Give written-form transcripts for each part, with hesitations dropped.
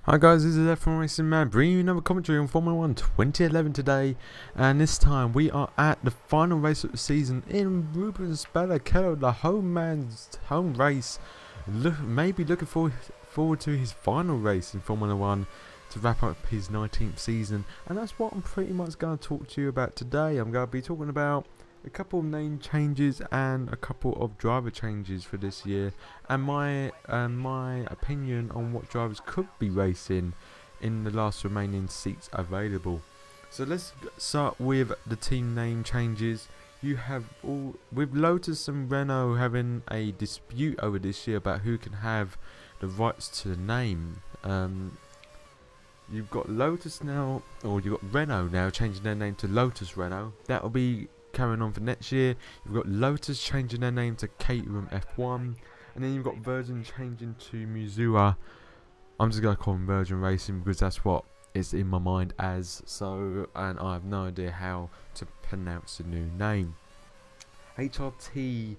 Hi guys, this is F1 Racing Man bringing you another commentary on Formula 1 2011 today, and this time we are at the final race of the season in Rubens Barrichello, the man's home race. Maybe looking forward to his final race in Formula 1 to wrap up his 19th season, and that's what I'm pretty much going to talk to you about today. I'm going to be talking about a couple of name changes and a couple of driver changes for this year, and my opinion on what drivers could be racing in the last remaining seats available. So let's start with the team name changes. You have with Lotus and Renault having a dispute over this year about who can have the rights to the name. You've got Lotus now, or you've got Renault now changing their name to Lotus Renault. That will be carrying on for next year. You've got Lotus changing their name to Caterham F1, and then you've got Virgin changing to Muzua. I'm just going to call them Virgin Racing because that's what it's in my mind as, and I have no idea how to pronounce the new name. HRT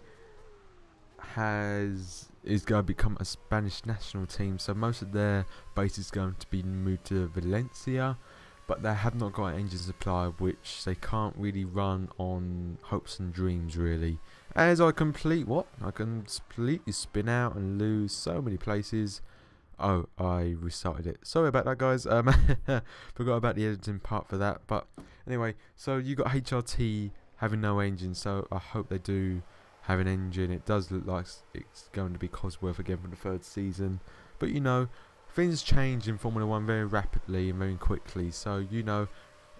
is going to become a Spanish national team, so most of their base is going to be moved to Valencia, but they have not got an engine supply, which they can't really run on hopes and dreams really. As I completely spin out and lose so many places. Oh, I restarted it. Sorry about that, guys. Forgot about the editing part for that. But anyway, so you got HRT having no engine, so I hope they do have an engine. It does look like it's going to be Cosworth again for the third season, but you know, things change in Formula 1 very rapidly and very quickly, so you know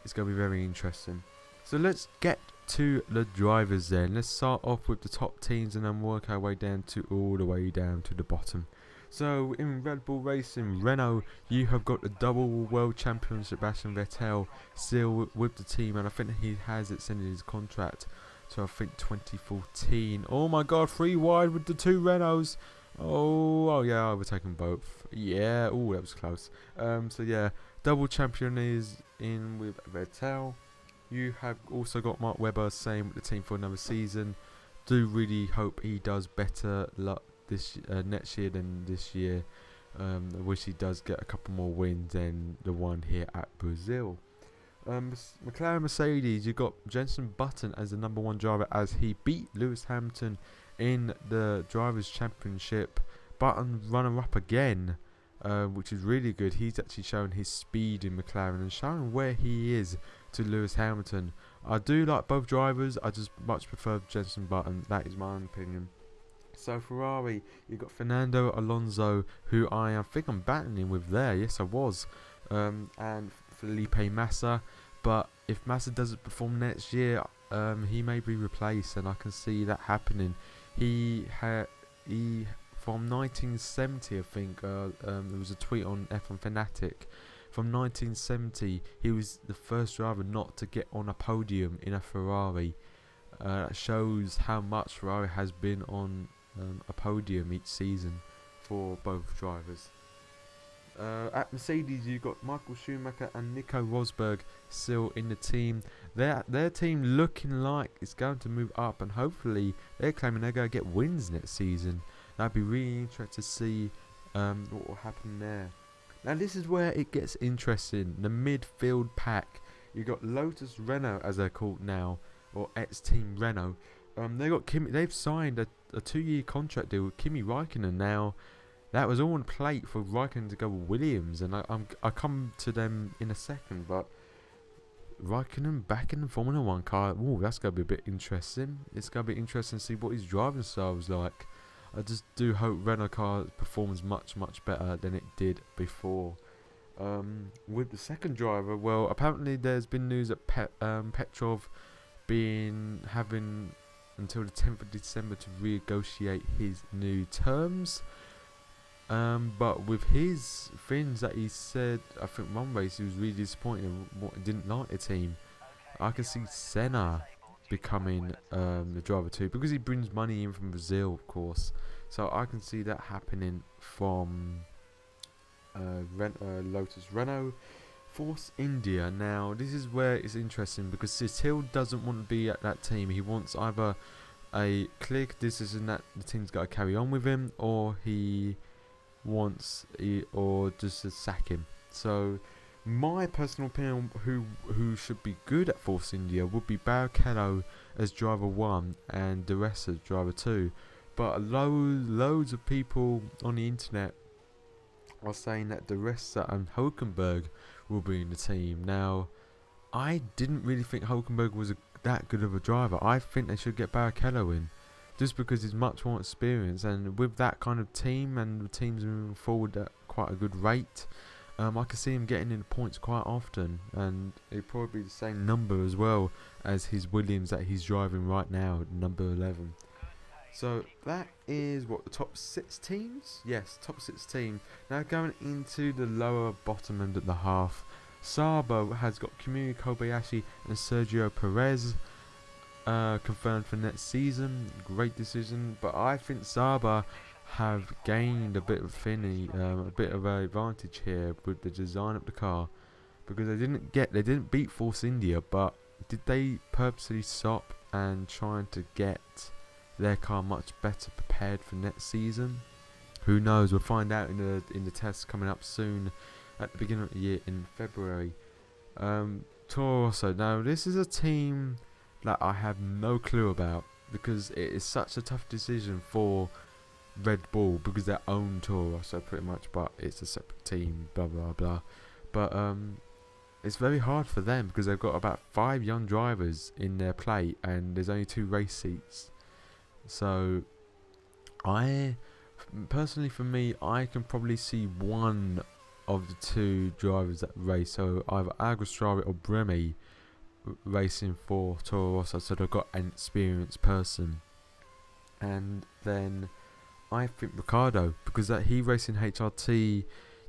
it's going to be very interesting. So let's get to the drivers then. Let's start off with the top teams and then work our way down to all the way down to the bottom. So in Red Bull Racing, Renault, you have got the double world champion Sebastian Vettel still with the team, and I think he has extended his contract to I think 2014. Oh my god, 3 wide with the 2 Renaults. Oh yeah, overtaken both. Yeah, oh that was close. So yeah, double champion is in with Vettel. You have also got Mark Webber staying with the team for another season. Do really hope he does better luck this next year than this year. I wish he does get a couple more wins than the one here at Brazil. Mclaren-Mercedes, you got Jenson Button as the #1 driver as he beat Lewis Hamilton in the Drivers' Championship. Button runner-up again, which is really good. He's actually shown his speed in McLaren and showing where he is to Lewis Hamilton. I do like both drivers. I just much prefer Jenson Button. That is my opinion. So Ferrari, you've got Fernando Alonso, who I think I'm battling with there. Yes, I was. And Felipe Massa. But if Massa doesn't perform next year, he may be replaced, and I can see that happening. He from 1970, I think, there was a tweet on F1 Fanatic. From 1970, he was the first driver not to get on a podium in a Ferrari. That shows how much Ferrari has been on a podium each season for both drivers. At Mercedes, you've got Michael Schumacher and Nico Rosberg still in the team. Their team looking like it's going to move up, and hopefully they're claiming they're going to get wins next season. That'd be really interesting to see what will happen there. Now this is where it gets interesting. The midfield pack. You've got Lotus Renault, as they're called now, or ex-team Renault. They've signed a 2-year contract deal with Kimi Räikkönen now. That was all on plate for Raikkonen to go with Williams, and I come to them in a second, but Raikkonen back in the Formula 1 car, ooh, that's going to be a bit interesting. It's going to be interesting to see what his driving style is like. I just do hope Renault car performs much better than it did before. With the second driver, well, apparently there's been news that Petrov having until the 10th of December to renegotiate his new terms. But with his things that he said, I think one race he was really disappointed and didn't like the team. I can see Senna becoming the driver too, because he brings money in from Brazil, of course. So I can see that happening from Lotus Renault. Force India. Now this is where it's interesting, because Cecil doesn't want to be at that team. He wants either a clear decision that the team's got to carry on with him, or he wants or just to sack him. So my personal opinion, who should be good at Force India would be Barrichello as driver 1 and De Ressa as driver 2. But loads of people on the internet are saying that De Ressa and Hulkenberg will be in the team. Now, I didn't really think Hulkenberg was that good of a driver. I think they should get Barrichello in, just because he's much more experienced, and with that kind of team and the teams moving forward at quite a good rate, I can see him getting in points quite often, and it'd probably be the same number as well as his Williams that he's driving right now, number 11. So that is what, the top 6 teams? Yes, top 6 teams. Now going into the lower bottom end of the half, Sabo has got Kimi Kobayashi and Sergio Perez confirmed for next season. Great decision, but I think Saba have gained a bit of a bit of an advantage here with the design of the car, because they didn't beat Force India, but did they purposely stop and trying to get their car much better prepared for next season? Who knows? We'll find out in the tests coming up soon at the beginning of the year in February. Toro Rosso. Now this is a team that I have no clue about, because it is such a tough decision for Red Bull, because they own Toro Rosso pretty much, but it's a separate team, blah blah blah. But it's very hard for them because they've got about 5 young drivers in their plate and there's only 2 race seats. So personally, for me, I can probably see one of the 2 drivers that race, so either Agrastari or Bremi, racing for Toro Rosso, so they've got an experienced person. And then I think Ricciardo, because that he racing HRT,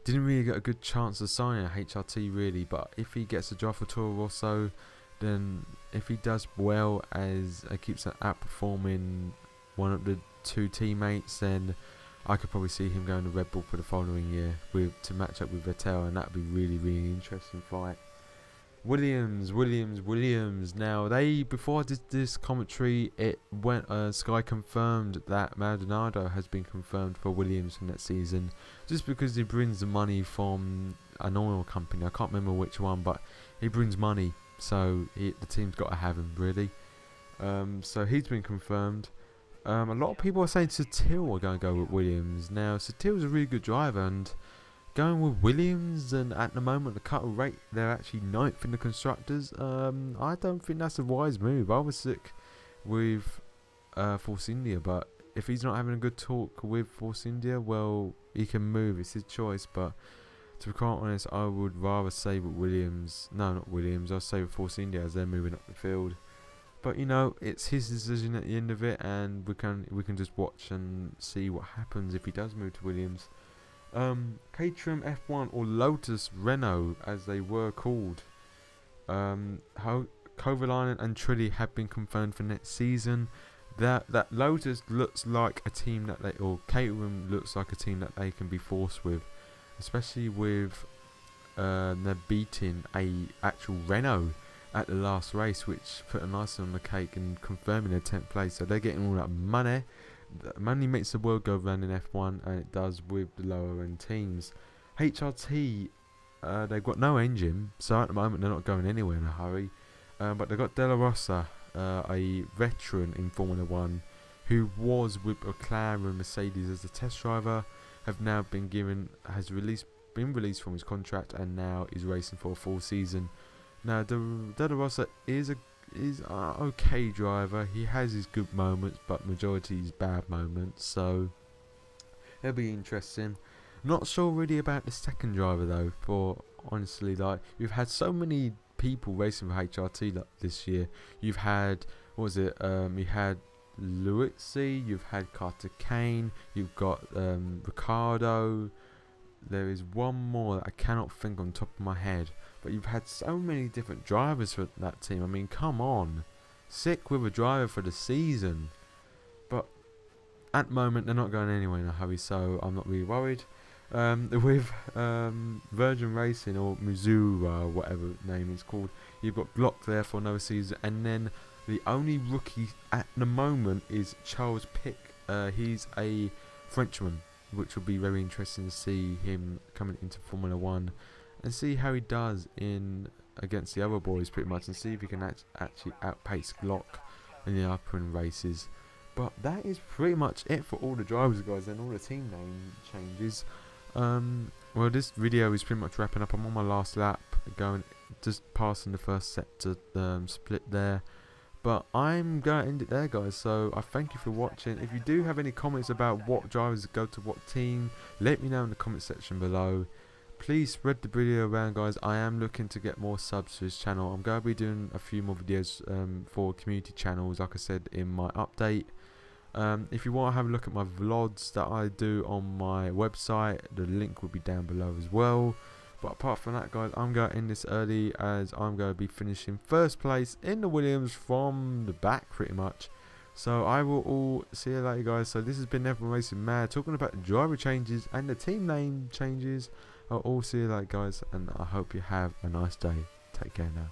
didn't really get a good chance of signing a HRT really, but if he gets a job for Toro Rosso, then if he does well as keeps outperforming one of the 2 teammates, then I could probably see him going to Red Bull for the following year to match up with Vettel, and that would be really interesting fight. Williams. Now, before I did this commentary, Sky confirmed that Maldonado has been confirmed for Williams for next season, just because he brings the money from an oil company. I can't remember which one, but he brings money, so the team's got to have him really. So he's been confirmed. A lot of people are saying Sutil are going to go with Williams. Now, Sutil's a really good driver, and going with Williams, and at the moment the cut rate, they're actually 9th in the constructors. I don't think that's a wise move. I was sick with Force India, but if he's not having a good talk with Force India, well, he can move. It's his choice. But to be quite honest, I would rather stay with Williams. No, not Williams. I'll stay with Force India as they're moving up the field. But you know, it's his decision at the end of it, and we can just watch and see what happens if he does move to Williams. Caterham F1, or Lotus Renault as they were called, Kovalainen and Trulli have been confirmed for next season. That Lotus looks like a team that Caterham looks like a team that they can be forced with, especially with they're beating a actual Renault at the last race, which put a nice on the cake and confirming their 10th place. So they're getting all that money. Money makes the world go round in F1, and it does with the lower end teams. HRT, they've got no engine, so at the moment they're not going anywhere in a hurry. But they've got Della Rosa, a veteran in Formula 1, who was with Mclaren-Mercedes as a test driver, have now been released from his contract, and now is racing for a full season. Now, Della Rosa is an okay driver. He has his good moments, but majority is bad moments, so it'll be interesting. Not sure really about the second driver though, for honestly, like, you've had so many people racing for HRT this year. You've had, you had Luizzi, you've had Carter Kane, you've got Ricciardo. There is one more that I cannot think on top of my head. But you've had so many different drivers for that team. I mean, come on. Sick with a driver for the season. But at the moment, they're not going anywhere in a hurry, so I'm not really worried. With Virgin Racing, or Missouri, whatever name it's called, you've got Glock there for another season. And then the only rookie at the moment is Charles Pic. He's a Frenchman. which will be very interesting to see him coming into Formula 1 and see how he does in against the other boys pretty much, and see if he can actually outpace Glock in the upcoming races. But that is pretty much it for all the drivers, guys, and all the team name changes. Well, this video is pretty much wrapping up. I'm on my last lap, just passing the first sector split there. But I'm going to end it there, guys, so I thank you for watching. If you do have any comments about what drivers go to what team, let me know in the comment section below. Please spread the video around, guys. I am looking to get more subs to this channel. I'm going to be doing a few more videos for community channels, like I said in my update. If you want to have a look at my vlogs that I do on my website, the link will be down below as well. But apart from that, guys, I'm going to end this early as I'm going to be finishing first place in the Williams from the back pretty much. So I will all see you later, guys. So this has been F1 Racing Mad, talking about the driver changes and the team name changes. I'll all see you later, guys, and I hope you have a nice day. Take care now.